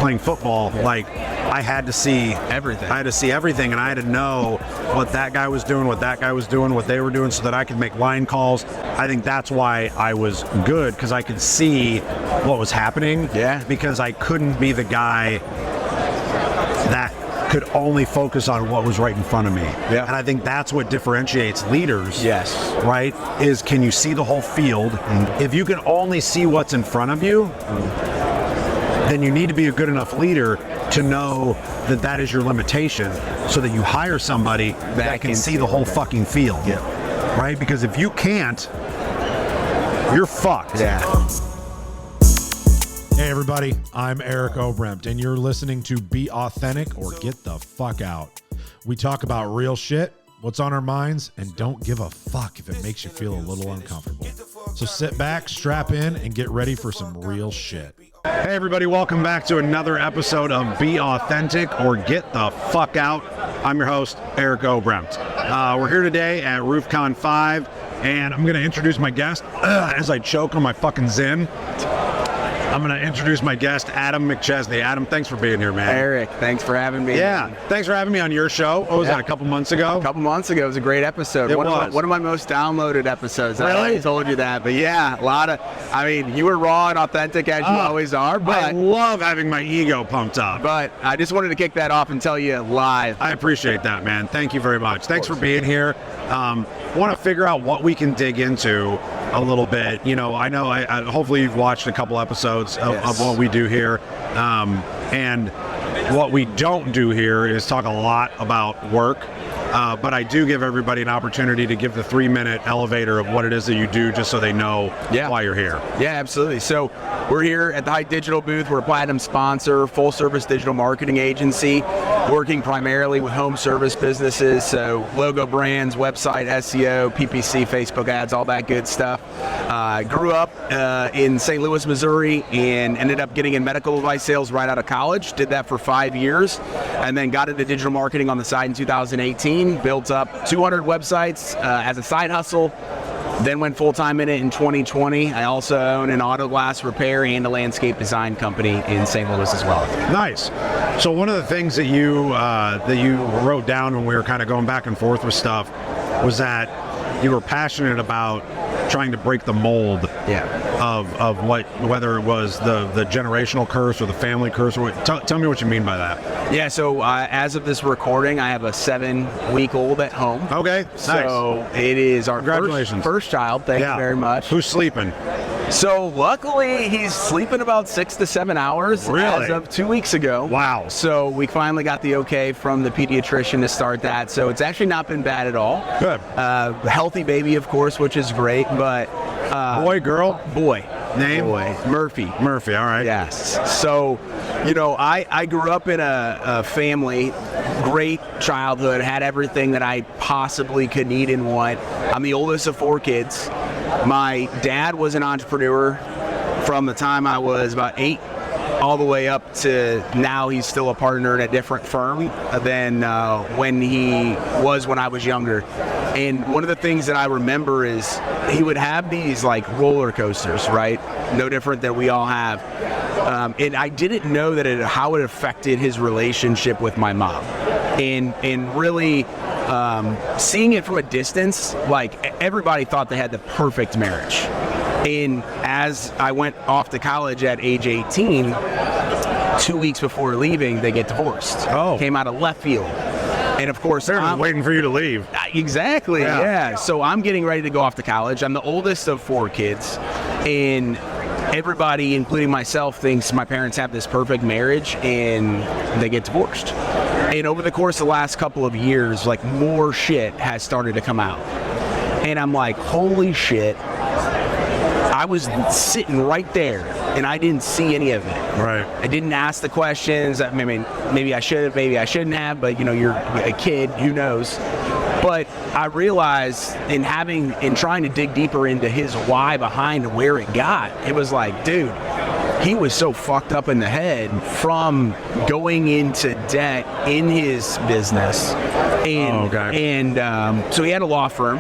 playing football, like I had to see everything. I had to see everything, and I had to know what that guy was doing, what that guy was doing, what they were doing, so that I could make line calls. I think that's why I was good, because I could see what was happening. Yeah. Because I couldn't be the guy that could only focus on what was right in front of me. Yeah. And I think that's what differentiates leaders. Yes. Right? Is can you see the whole field? If you can only see what's in front of you, then you need to be a good enough leader to know that that is your limitation, so that you hire somebody that can see the whole fucking field. Yeah. Right? Because if you can't, you're fucked. Yeah. Hey everybody, I'm Eric Oberembt, and you're listening to Be Authentic or Get the Fuck Out. We talk about real shit, what's on our minds, and don't give a fuck if it makes you feel a little uncomfortable. So sit back, strap in, and get ready for some real shit. Hey everybody, welcome back to another episode of Be Authentic or Get the Fuck Out. I'm your host, Eric Oberembt. We're here today at RoofCon 5, and I'm going to introduce my guest as I choke on my fucking Zin. I'm going to introduce my guest, Adam McChesney. Adam, thanks for being here, man. Eric, thanks for having me. Yeah, thanks for having me on your show. What was that, a couple months ago? A couple months ago. It was a great episode. One of my most downloaded episodes. Really? I already told you that. But yeah, a lot of, I mean, you were raw and authentic as you always are. But I love having my ego pumped up. But I just wanted to kick that off and tell you live. I appreciate that, man. Thank you very much. Thanks for being here. Want to figure out what we can dig into a little bit. You know, I hopefully you've watched a couple episodes of what we do here. And what we don't do here is talk a lot about work. But I do give everybody an opportunity to give the 3-minute elevator of what it is that you do, just so they know why you're here. Yeah, absolutely. So we're here at the High Digital booth. We're a platinum sponsor, full service digital marketing agency, working primarily with home service businesses. So logo brands, website, SEO, PPC, Facebook ads, all that good stuff. Grew up in St. Louis, Missouri, and ended up getting in medical device sales right out of college. Did that for 5 years, and then got into digital marketing on the side in 2018. Built up 200 websites as a side hustle, then went full-time in it in 2020. I also own an auto glass repair and a landscape design company in St. Louis as well. Nice. So one of the things that you wrote down when we were kind of going back and forth with stuff was that you were passionate about trying to break the mold of whether it was the generational curse or the family curse. Or tell me what you mean by that. Yeah, so as of this recording, I have a 7-week-old at home. Okay, nice. So it is our Congratulations. first child. Thank you very much. Who's sleeping? So luckily, he's sleeping about 6 to 7 hours as of 2 weeks ago. Wow. So we finally got the okay from the pediatrician to start that. So it's actually not been bad at all. Good. Healthy baby, of course, which is great. But boy, girl? Boy. Name? Boy. Murphy, all right. Yes. So, you know, I grew up in a family, great childhood, had everything that I possibly could need and want. I'm the oldest of 4 kids. My dad was an entrepreneur from the time I was about 8 all the way up to now. He's still a partner in a different firm than when he was when I was younger. And one of the things that I remember is he would have these like roller coasters, right? No different than we all have. And I didn't know that how it affected his relationship with my mom. And really seeing it from a distance, like everybody thought they had the perfect marriage. And as I went off to college at age 18, 2 weeks before leaving, they get divorced. Oh. Came out of left field. And of course, they're just waiting for you to leave. Exactly, yeah. So I'm getting ready to go off to college. I'm the oldest of 4 kids. And everybody, including myself, thinks my parents have this perfect marriage, and they get divorced. And over the course of the last couple of years, like, more shit has started to come out. And I'm like, holy shit. I was sitting right there, and I didn't see any of it. Right. I didn't ask the questions. I mean, maybe I should have, maybe I shouldn't have, but, you know, you're a kid, who knows? But I realized in trying to dig deeper into his why behind where it got, it was like, dude, he was so fucked up in the head from going into debt in his business. And, so he had a law firm.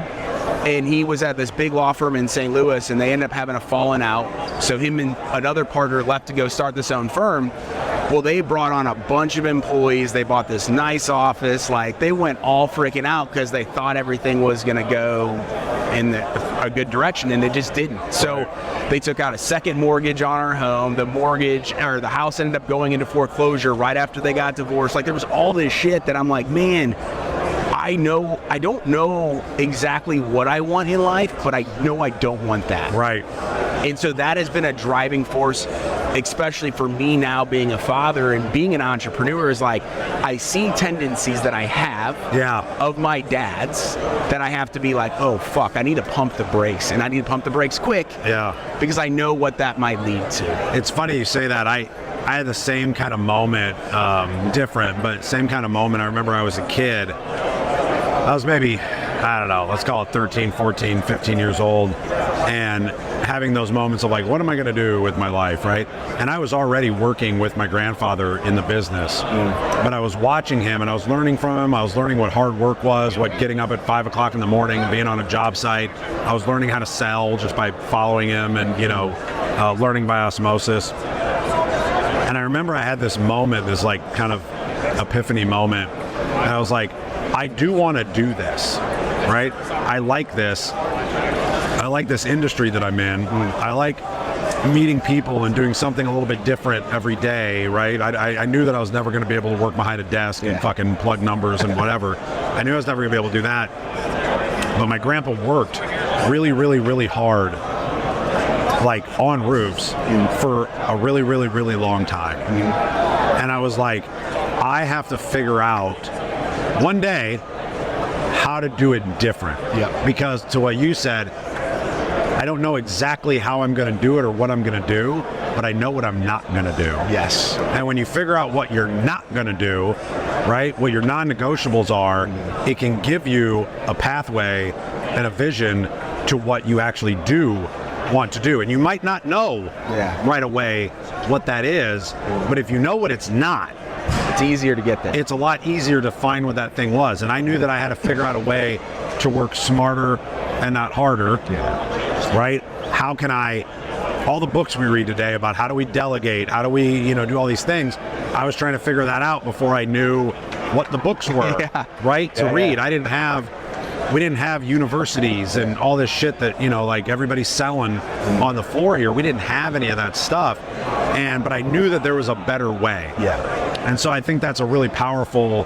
And he was at this big law firm in St. Louis, and they ended up having a falling out. So him and another partner left to go start this own firm. Well, they brought on a bunch of employees. They bought this nice office. Like, they went all freaking out because they thought everything was going to go in a good direction, and it just didn't. So they took out a second mortgage on our home. The house ended up going into foreclosure right after they got divorced. Like, there was all this shit that I'm like, man, I don't know exactly what I want in life, but I know I don't want that. Right. And so that has been a driving force, especially for me now being a father and being an entrepreneur, is like, I see tendencies that I have of my dad's that I have to be like, oh, fuck, I need to pump the brakes, and I need to pump the brakes quick because I know what that might lead to. It's funny you say that. I had the same kind of moment, different, but same kind of moment. I remember I was a kid. I was maybe, I don't know, let's call it 13, 14, 15 years old, and having those moments of like, what am I going to do with my life, right? And I was already working with my grandfather in the business, but I was watching him and I was learning from him. I was learning what hard work was, what getting up at 5 o'clock in the morning, being on a job site. I was learning how to sell just by following him and, learning by osmosis. And I remember I had this moment, this like kind of epiphany moment, and I was like, I do want to do this, right? I like this. I like this industry that I'm in. I like meeting people and doing something a little bit different every day, right? I knew that I was never going to be able to work behind a desk and fucking plug numbers and whatever. I knew I was never going to be able to do that. But my grandpa worked really, really, really hard, like on roofs for a really, really, really long time. And I was like, I have to figure out one day how to do it different. Because to what you said, I don't know exactly how I'm going to do it or what I'm going to do, but I know what I'm not going to do. Yes. And when you figure out what you're not going to do, right, what your non-negotiables are, it can give you a pathway and a vision to what you actually do want to do. And you might not know right away what that is, but if you know what it's not, it's easier to get there. It's a lot easier to find what that thing was. And I knew that I had to figure out a way to work smarter and not harder, right? How can all the books we read today about how do we delegate, how do we, do all these things, I was trying to figure that out before I knew what the books were, right? To read. We didn't have universities and all this shit that, like everybody's selling on the floor here. We didn't have any of that stuff. But I knew that there was a better way. And so I think that's a really powerful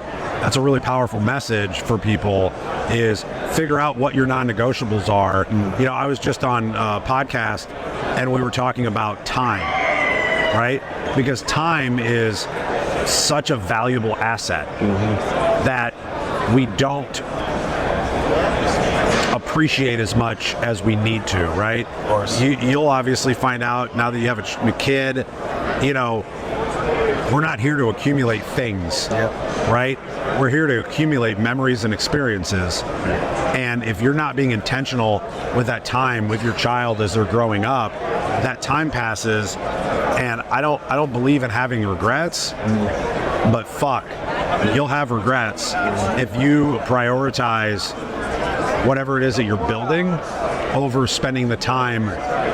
message for people, is figure out what your non-negotiables are. I was just on a podcast and we were talking about time, right? Because time is such a valuable asset that we don't appreciate as much as we need to, right? Of course. You'll obviously find out now that you have a kid, we're not here to accumulate things, right? We're here to accumulate memories and experiences. And if you're not being intentional with that time with your child as they're growing up, that time passes. And I don't believe in having regrets, but fuck, you'll have regrets if you prioritize whatever it is that you're building over spending the time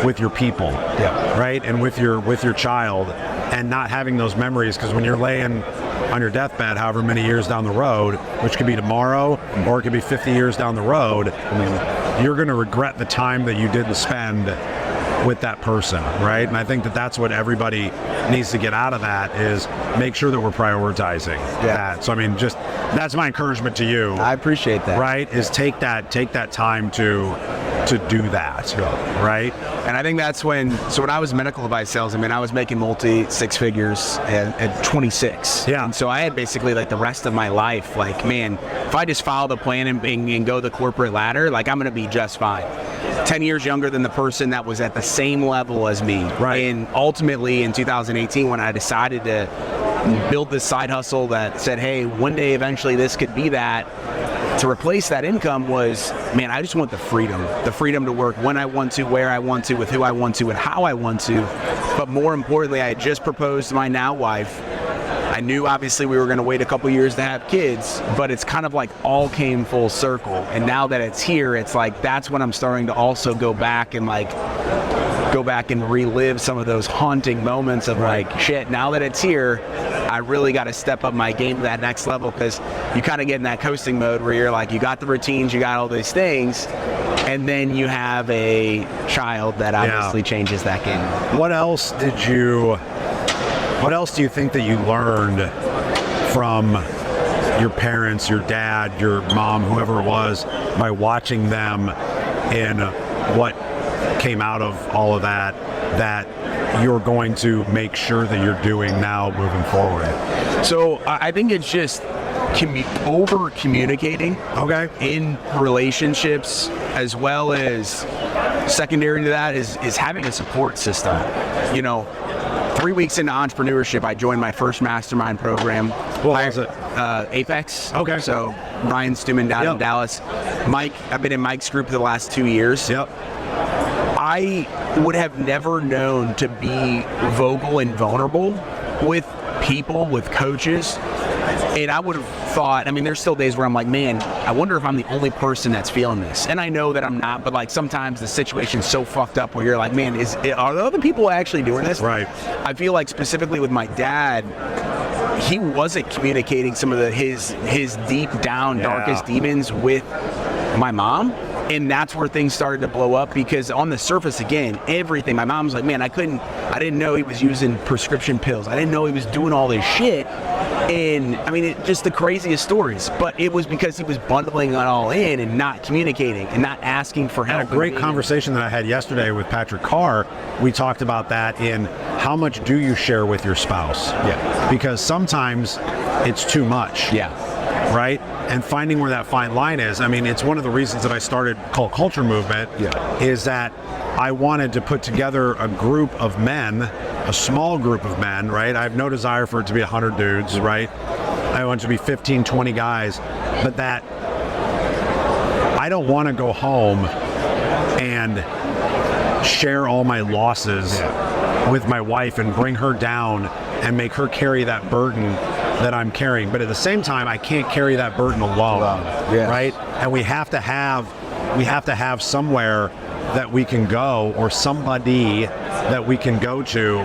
with your people, right? And with your child, and not having those memories. Because when you're laying on your deathbed, however many years down the road, which could be tomorrow or it could be 50 years down the road, you're going to regret the time that you didn't spend with that person, right? And I think that that's what everybody needs to get out of that, is make sure that we're prioritizing that. So I mean, just that's my encouragement to you. I appreciate that. Right? Is take that time to do that, right? And I think that's when I was medical device sales, I was making multi-six figures at 26. And so I had basically like the rest of my life, like, man, if I just follow the plan and go the corporate ladder, like I'm going to be just fine. 10 years younger than the person that was at the same level as me. Right. And ultimately in 2018, when I decided to build this side hustle that said, hey, one day eventually this could be that, to replace that income was, man, I just want the freedom to work when I want to, where I want to, with who I want to, and how I want to. But more importantly, I had just proposed to my now wife. I knew obviously we were going to wait a couple years to have kids, but it's kind of like all came full circle. And now that it's here, it's like that's when I'm starting to also go back and like go back and relive some of those haunting moments of like, shit, now that it's here, I really got to step up my game to that next level, because you kind of get in that coasting mode where you're like, you got the routines, you got all these things, and then you have a child that obviously changes that game. What else do you think that you learned from your parents, your dad, your mom, whoever it was, by watching them and what came out of all of that you're going to make sure that you're doing now moving forward? So I think it's just over communicating in relationships, as well as secondary to that is having a support system. 3 weeks into entrepreneurship, I joined my first mastermind program. What was it? Apex. Okay. So Ryan Stewman down in Dallas. Mike, I've been in Mike's group for the last 2 years. Yep. I would have never known to be vocal and vulnerable with people, with coaches. And I would have thought, there's still days where I'm like, man, I wonder if I'm the only person that's feeling this. And I know that I'm not, but like sometimes the situation's so fucked up where you're like, man, are the other people actually doing this? Right. I feel like specifically with my dad, he wasn't communicating some of his deep down, darkest demons with my mom. And that's where things started to blow up, because on the surface, again, everything, my mom's like, man, I didn't know he was using prescription pills. I didn't know he was doing all this shit. And just the craziest stories, but it was because he was bundling it all in and not communicating and not asking for help. And a great conversation that I had yesterday with Patrick Carr, we talked about that in how much do you share with your spouse? Yeah. Because sometimes it's too much. Yeah. Right? And finding where that fine line is. It's one of the reasons that I started Cult Culture Movement is that I wanted to put together a group of men, a small group of men, right? I have no desire for it to be 100 dudes, right? I want it to be 15, 20 guys, but that I don't want to go home and share all my losses with my wife and bring her down and make her carry that burden that I'm carrying. But at the same time, I can't carry that burden alone, right? And we have to have somewhere that we can go, or somebody that we can go to.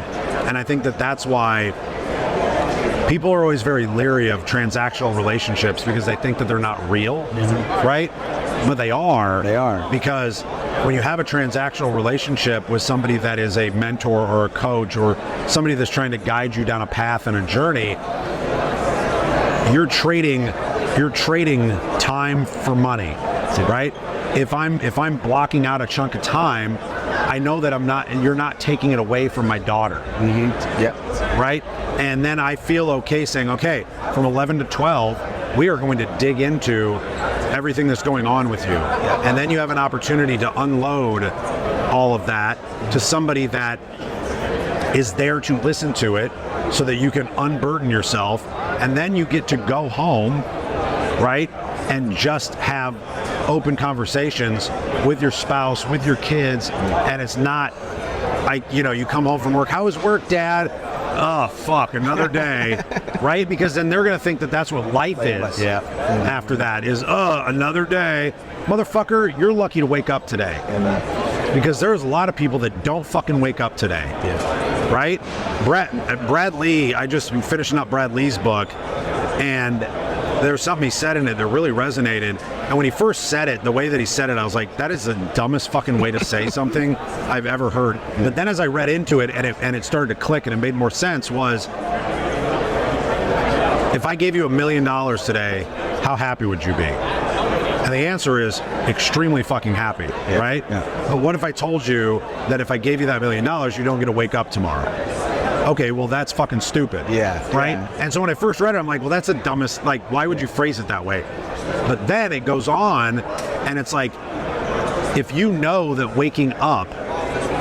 And I think that that's why people are always very leery of transactional relationships, because they think that they're not real, right? But they are. They are. Because when you have a transactional relationship with somebody that is a mentor or a coach or somebody that's trying to guide you down a path and a journey, you're trading time for money, right? If I'm blocking out a chunk of time, I know that you're not taking it away from my daughter. Right? And then I feel okay saying, okay, from 11 to 12, we are going to dig into everything that's going on with you. And then you have an opportunity to unload all of that to somebody that is there to listen to it so that you can unburden yourself. And then you get to go home, right? And just have open conversations with your spouse, with your kids. And it's not like, you come home from work, how was work, Dad? Oh, fuck, another day, right? Because then they're going to think that that's what life is after that, is, another day. Motherfucker, you're lucky to wake up today. Because there's a lot of people that don't fucking wake up today, right? Brad Lee, I just finishing up Brad Lee's book, and there's something he said in it that really resonated. And when he first said it, the way that he said it, I was like, that is the dumbest fucking way to say something I've ever heard. But then as I read into it and it started to click and it made more sense, was, if I gave you $1 million today, how happy would you be? And the answer is extremely fucking happy, right? But what if I told you that if I gave you that $1 million, you don't get to wake up tomorrow? Okay, well, that's fucking stupid. Right? And so when I first read it, I'm like, well, that's the dumbest, like, why would you phrase it that way? But then it goes on, and it's like, if you know that waking up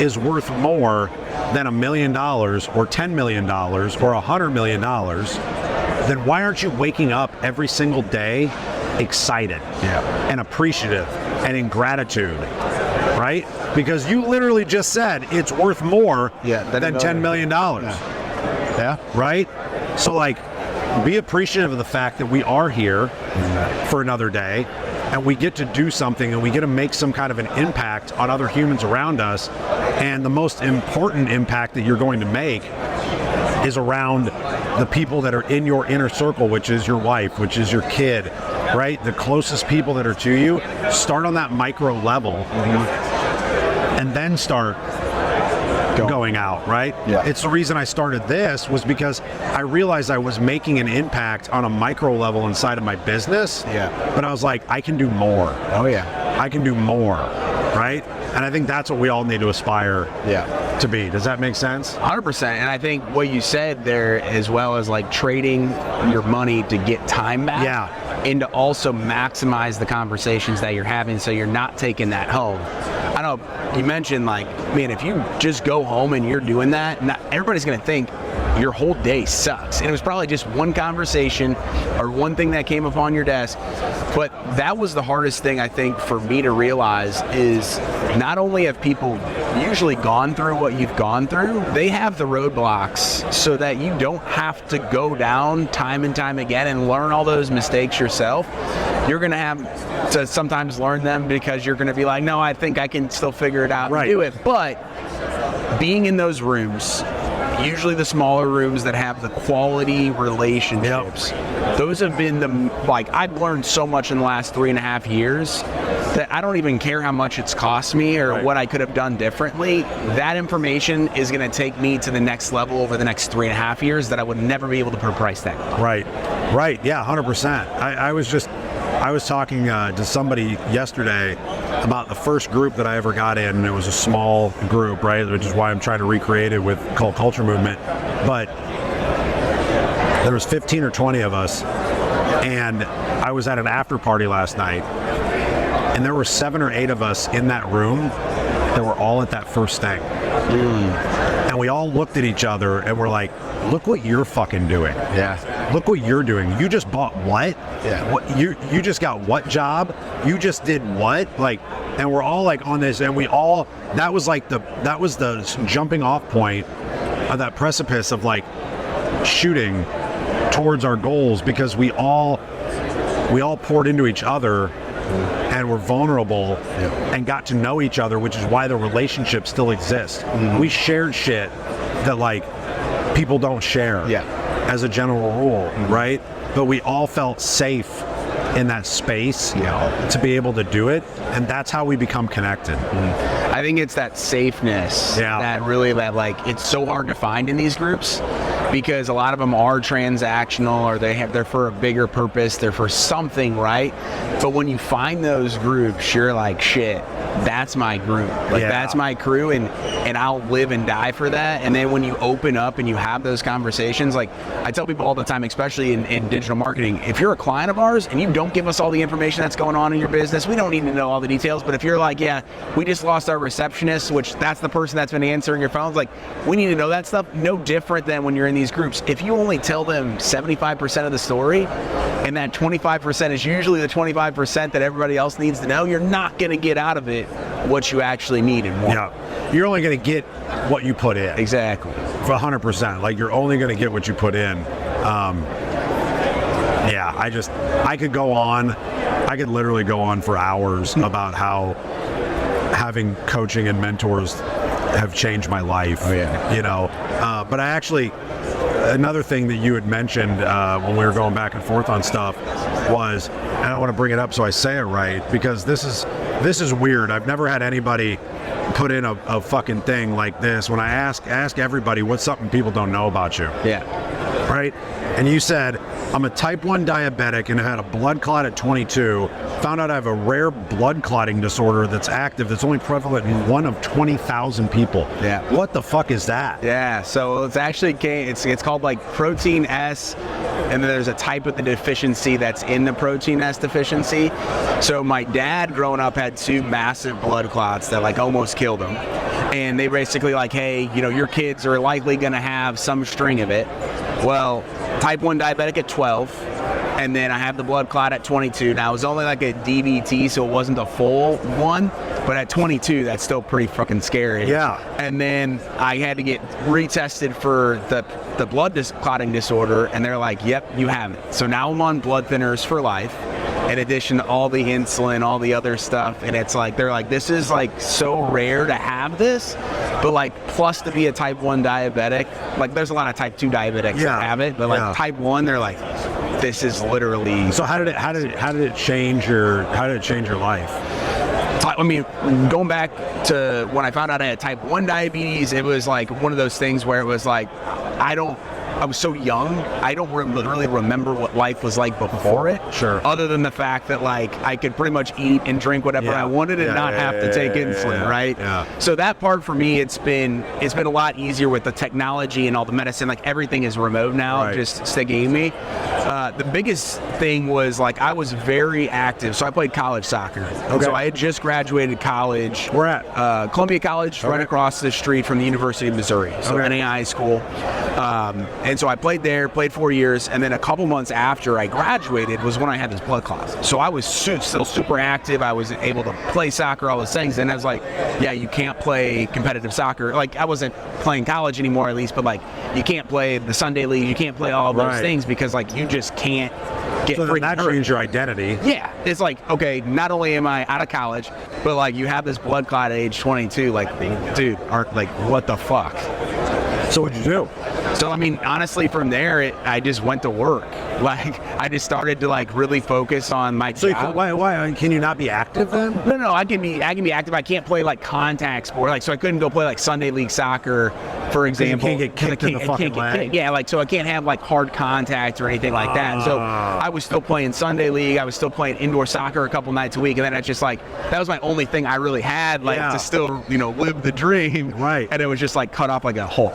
is worth more than $1 million or $10 million or $100 million, then why aren't you waking up every single day excited and appreciative and in gratitude, right? Because you literally just said it's worth more than $10 million. Right? So, like, be appreciative of the fact that we are here for another day, and we get to do something, and we get to make some kind of an impact on other humans around us. And the most important impact that you're going to make is around the people that are in your inner circle, which is your wife, which is your kid, right? The closest people that are to you. Start on that micro level, and then start going out, right? Yeah. It's the reason I started this was because I realized I was making an impact on a micro level inside of my business. Yeah. But I was like, I can do more. Oh yeah. I can do more, right? And I think that's what we all need to aspire to be. Does that make sense? 100%. And I think what you said there, as well as like trading your money to get time back, and to also maximize the conversations that you're having, so you're not taking that home. I know you mentioned, like, man, if you just go home and you're doing that, not everybody's going to think your whole day sucks. And it was probably just one conversation or one thing that came upon your desk. But that was the hardest thing, I think, for me to realize, is not only have people usually gone through what you've gone through, they have the roadblocks so that you don't have to go down time and time again and learn all those mistakes yourself. You're going to have to sometimes learn them because you're going to be like, no, I think I can still figure it out and do it. But being in those rooms, usually the smaller rooms that have the quality relationships, those have been I've learned so much in the last 3.5 years that I don't even care how much it's cost me or what I could have done differently. That information is going to take me to the next level over the next 3.5 years that I would never be able to put a price tag on. Right. Yeah, 100%. I was talking to somebody yesterday about the first group that I ever got in, and it was a small group, right? Which is why I'm trying to recreate it with Cult Culture Movement. But there was 15 or 20 of us, and I was at an after party last night, and there were 7 or 8 of us in that room that were all at that first thing. And we all looked at each other and we're like, look what you're fucking doing. Yeah. Look what you're doing. You just bought what? Yeah. What you just got what job? You just did what? Like, and we're all like on this, and that was the jumping off point of that precipice of like shooting towards our goals, because we all poured into each other and were vulnerable and got to know each other, which is why the relationship still exists. We shared shit that like people don't share as a general rule, right? But we all felt safe in that space to be able to do it, and that's how we become connected. I think it's that safeness that it's so hard to find in these groups, because a lot of them are transactional, or they're for a bigger purpose, they're for something, right? But when you find those groups, you're like, shit, that's my group, that's my crew, and I'll live and die for that. And then when you open up and you have those conversations, like I tell people all the time, especially in digital marketing, if you're a client of ours and you don't give us all the information that's going on in your business, we don't need to know all the details. But if you're like, yeah, we just lost our receptionist, which that's the person that's been answering your phones, like, we need to know that stuff. No different than when you're in these groups. If you only tell them 75% of the story, and that 25% is usually the 25% that everybody else needs to know, you're not going to get out of it what you actually need and want. Yeah, you're only going to get what you put in. Exactly. For 100%. Like, you're only going to get what you put in. I could go on. I could literally go on for hours about how having coaching and mentors have changed my life. Oh yeah. You know, but I actually, another thing that you had mentioned when we were going back and forth on stuff was, and I don't want to bring it up so I say it right, because this is weird. I've never had anybody put in a fucking thing like this. When I ask everybody, what's something people don't know about you? Yeah. Right? And you said, I'm a type 1 diabetic and I had a blood clot at 22. Found out I have a rare blood clotting disorder that's active, that's only prevalent in 1 of 20,000 people. Yeah. What the fuck is that? Yeah, so it's actually, it's called like protein S, and then there's a type of the deficiency that's in the protein S deficiency. So my dad growing up had 2 massive blood clots that like almost killed him. And they basically like, hey, you know, your kids are likely gonna have some string of it. Well, type 1 diabetic at 12, and then I have the blood clot at 22. Now, it was only like a DVT, so it wasn't a full one, but at 22, that's still pretty fucking scary. Yeah. And then I had to get retested for the blood clotting disorder, and they're like, yep, you have it. So now I'm on blood thinners for life, in addition to all the insulin, all the other stuff. And it's like, they're like, this is like so rare to have this, but like plus to be a type 1 diabetic, like there's a lot of type 2 diabetics that have it, but like type 1, they're like, this is literally. So how did it change your life? I mean, going back to when I found out I had type 1 diabetes, it was like one of those things where it was like, I was so young, I don't really remember what life was like before it. Sure. Other than the fact that like I could pretty much eat and drink whatever I wanted and not have to take insulin, right? Yeah. So that part for me, it's been a lot easier with the technology and all the medicine. Like everything is remote now, just sticking me. The biggest thing was like I was very active. So I played college soccer. Okay. So I had just graduated college. Where at? Columbia College, right across the street from the University of Missouri. So NAI school. And so I played there, played 4 years, and then a couple months after I graduated was when I had this blood clot. So I was still super active. I was able to play soccer, all those things. And I was like, yeah, you can't play competitive soccer. Like I wasn't playing college anymore, at least, but like you can't play the Sunday League, you can't play all of those things because like you just can't get so that changed your identity. Yeah, it's like, okay, not only am I out of college, but like you have this blood clot at age 22, like, dude, like what the fuck? So what'd you do? So I mean, honestly, from there, I just went to work. Like I just started to like really focus on my job. Why can you not be active then? No, I can be active. I can't play like contact sport. Like so, I couldn't go play like Sunday League soccer, for example. You can't get kicked in the fucking leg. Yeah, like so I can't have like hard contact or anything like that. And so I was still playing Sunday League. I was still playing indoor soccer a couple nights a week, and then I just like that was my only thing I really had like to still live the dream. Right. And it was just like cut off like a hole.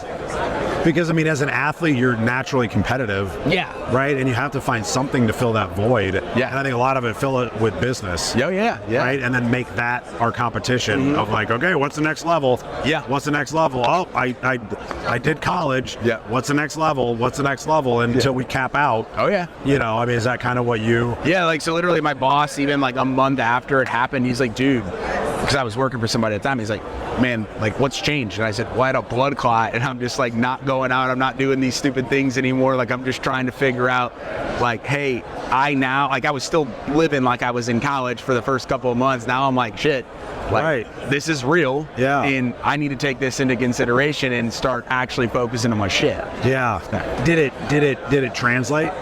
Because I mean, as an athlete, you're naturally competitive. Yeah. Right, and you have to find something to fill that void. Yeah. And I think a lot of it fill it with business. Oh yeah. Right, and then make that our competition of like, okay, what's the next level? Yeah. What's the next level? Oh, I did college. Yeah. What's the next level? What's the next level? Until we cap out. Oh yeah. I mean, is that kind of what you? Yeah, like so. Literally, my boss, even like a month after it happened, he's like, dude, because I was working for somebody at the time. He's like, man, like what's changed? And I said, well, I had a blood clot, and I'm just like not going out. I'm not doing these stupid things anymore. Like I'm just trying to figure out, like, hey, I was still living like I was in college for the first couple of months. Now I'm like, shit, like this is real. Yeah. And I need to take this into consideration and start actually focusing on my shit. Yeah. Did it translate?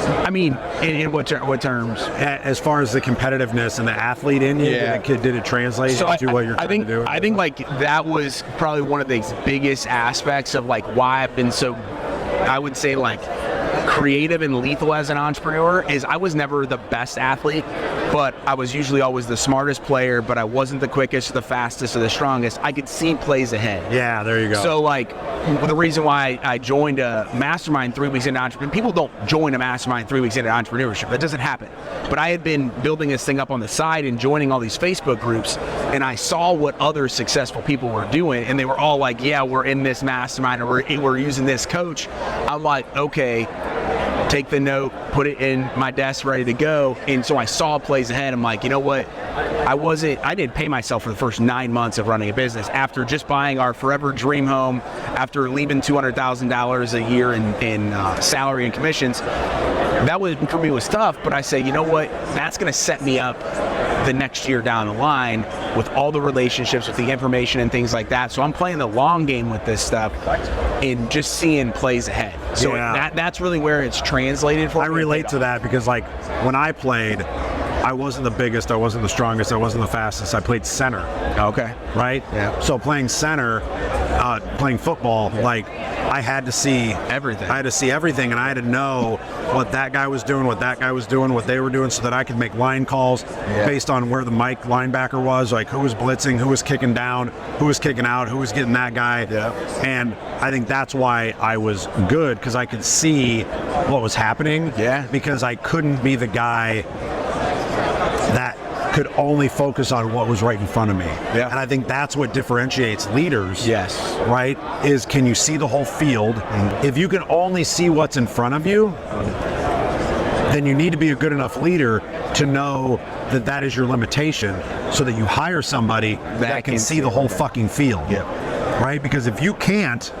I mean, in what terms? As far as the competitiveness and the athlete in you, did it translate to what you're trying to do? I think like that was probably one of the biggest aspects of like why I've been so, I would say like creative and lethal as an entrepreneur is I was never the best athlete, but I was usually always the smartest player, but I wasn't the quickest, the fastest, or the strongest. I could see plays ahead. Yeah, there you go. So like the reason why I joined a mastermind 3 weeks into entrepreneurship, people don't join a mastermind 3 weeks into entrepreneurship. That doesn't happen. But I had been building this thing up on the side and joining all these Facebook groups, and I saw what other successful people were doing, and they were all like, yeah, we're in this mastermind, or we're using this coach. I'm like, okay, take the note, put it in my desk, ready to go. And so I saw plays ahead. I'm like, you know what? I didn't pay myself for the first 9 months of running a business. After just buying our forever dream home, after leaving $200,000 a year in salary and commissions, that was, for me, was tough. But I say, you know what? That's going to set me up the next year down the line with all the relationships, with the information and things like that. So I'm playing the long game with this stuff and just seeing plays ahead. So that's really where it's translated for me. I relate to that because like when I played, I wasn't the biggest, I wasn't the strongest, I wasn't the fastest. I played center. Okay. Right? Yeah. So playing center, playing football, like I had to see everything. I had to see everything, and I had to know what that guy was doing, what that guy was doing, what they were doing, so that I could make line calls based on where the Mike linebacker was, like who was blitzing, who was kicking down, who was kicking out, who was getting that guy. Yeah. And I think that's why I was good, because I could see what was happening. Yeah. Because I couldn't be the guy that could only focus on what was right in front of me. Yeah. And I think that's what differentiates leaders. Yes. Right? Is can you see the whole field? Mm-hmm. If you can only see what's in front of you, then you need to be a good enough leader to know that that is your limitation, so that you hire somebody that can see the whole fucking field. Yeah. Right? Because if you can't,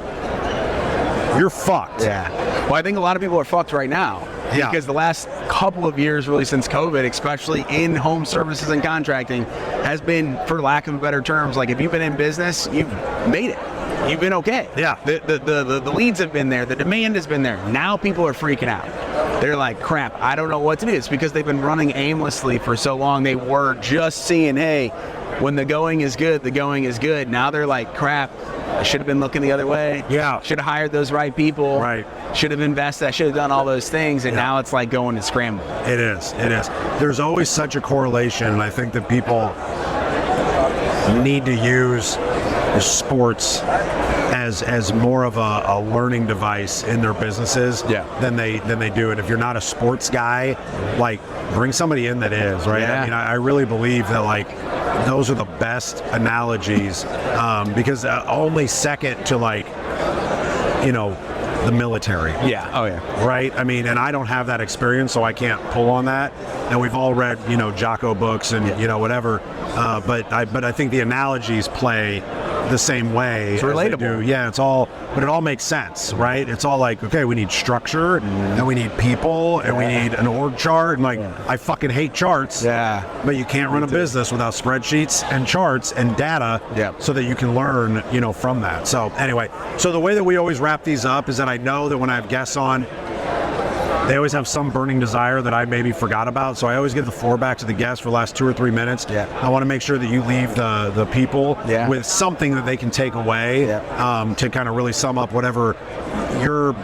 you're fucked. Yeah. Well, I think a lot of people are fucked right now. Yeah. Because the last couple of years, really since COVID, especially in home services and contracting, has been, for lack of better terms, like if you've been in business, you've made it. You've been okay. Yeah. The leads have been there. The demand has been there. Now people are freaking out. They're like, crap, I don't know what to do. It's because they've been running aimlessly for so long. They were just seeing, hey, when the going is good, the going is good. Now they're like, crap, I should have been looking the other way. Yeah. Should have hired those right people. Right. Should have invested. I should have done all those things. And now it's like going to scramble. It is. There's always such a correlation, and I think that people need to use sports as more of a learning device in their businesses than they do. And if you're not a sports guy, like, bring somebody in that is, right? Yeah. I mean, I really believe that, like, those are the best analogies, because only second to, like, you know, the military. Yeah. Oh, yeah. Right? I mean, and I don't have that experience, so I can't pull on that. And we've all read, you know, Jocko books and, you know, whatever. But I think the analogies play the same way. It's relatable. Yeah, but it all makes sense, right? It's all like, okay, we need structure, and we need people, and we need an org chart. And like, I fucking hate charts. Yeah. But you can't run a business without spreadsheets and charts and data, so that you can learn, you know, from that. So anyway, so the way that we always wrap these up is that I know that when I have guests on, they always have some burning desire that I maybe forgot about. So I always give the floor back to the guests for the last 2 or 3 minutes. Yeah. I want to make sure that you leave the people with something that they can take away to kind of really sum up whatever your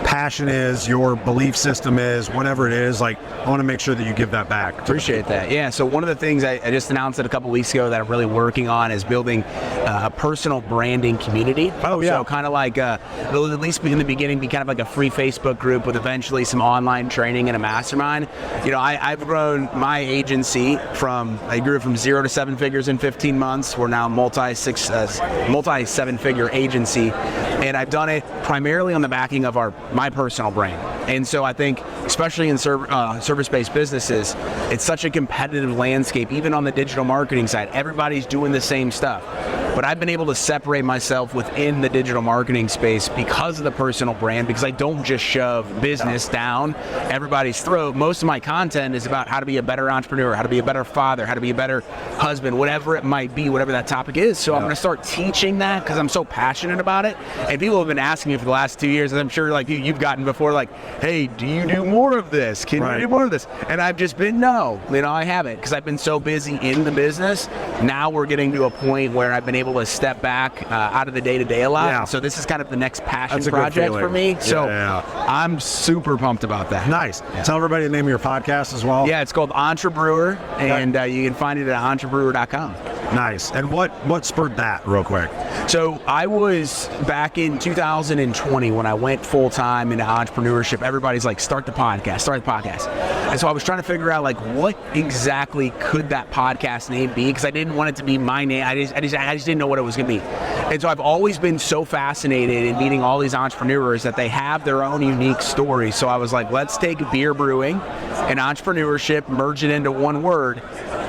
passion is, your belief system is, whatever it is. Like, I want to make sure that you give that back. Appreciate that. Yeah. So one of the things I just announced it a couple weeks ago that I'm really working on is building a personal branding community. Oh, yeah. So kind of like, at least in the beginning, be kind of like a free Facebook group with eventually some online training and a mastermind. You know, I've grown my agency I grew from 0 to 7 figures in 15 months. We're now multi 7-figure agency, and I've done it primarily on the backing of my personal brand. And so I think, especially in service-based businesses, it's such a competitive landscape, even on the digital marketing side. Everybody's doing the same stuff. But I've been able to separate myself within the digital marketing space because of the personal brand, because I don't just shove business down everybody's throat. Most of my content is about how to be a better entrepreneur, how to be a better father, how to be a better husband, whatever it might be, whatever that topic is. So I'm going to start teaching that because I'm so passionate about it. And people have been asking me for the last 2 years, and I'm sure like you've gotten before, like, hey, do you do more of this? Can you do more of this? And I've just been, no, I haven't, because I've been so busy in the business. Now we're getting to a point where I've been able to step back out of the day-to-day a lot. Yeah. So this is kind of the next passion project for me. So I'm super pumped about that. Nice. Yeah. Tell everybody the name of your podcast as well. Yeah, it's called Entrepreneur, and you can find it at entrepreneur.com. Nice. And what spurred that, real quick? So I was back in 2020 when I went full-time into entrepreneurship. Everybody's like, start the podcast. And so I was trying to figure out, like, what exactly could that podcast name be? Because I didn't want it to be my name. I just didn't know what it was going to be. And so I've always been so fascinated in meeting all these entrepreneurs that they have their own unique stories. So I was like, let's take beer brewing and entrepreneurship, merge it into one word,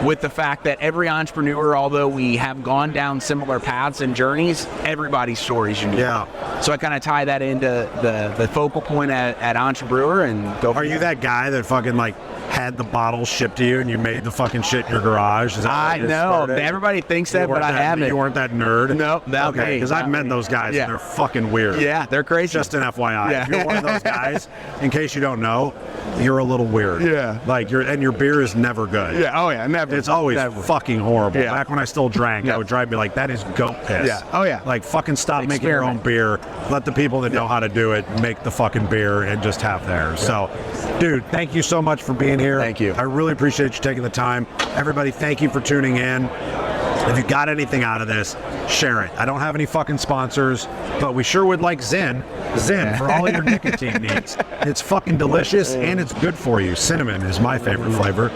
with the fact that every entrepreneur, although we have gone down similar paths and journeys, everybody's story is unique. Yeah. So I kind of tie that into the focal point at Entrepreneur and go. Are you that guy that fucking like had the bottle shipped to you and you made the fucking shit in your garage? Is that I know. Everybody thinks that, but I haven't. You weren't that nerd? No. Okay, because I've met those guys and they're fucking weird. Yeah, they're crazy. Just an FYI. Yeah. If you're one of those guys, in case you don't know, you're a little weird. Yeah. Like your beer is never good. Yeah. Oh yeah. Never. It's always fucking horrible. Yeah. Back when I still drank, I would drive me like, that is goat piss. Yeah. Oh yeah. Like, fucking stop making your own beer. Let the people that know how to do it make the fucking beer and just have theirs. So, dude, thank you so much for being here. Thank you. I really appreciate you taking the time. Everybody, thank you for tuning in. If you got anything out of this, share it. I don't have any fucking sponsors, but we sure would like Zen for all your nicotine needs. It's fucking delicious and it's good for you. Cinnamon is my favorite flavor.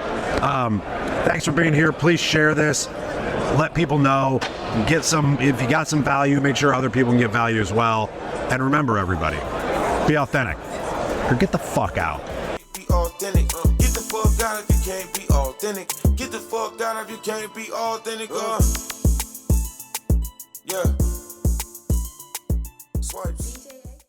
Thanks for being here. Please share this. Let people know. Get some. If you got some value, make sure other people can get value as well. And remember, everybody, be authentic or get the fuck out. Be authentic. Get the fuck out if you can't be authentic. Get the fuck out if you can't be authentic. Yeah. Swipes.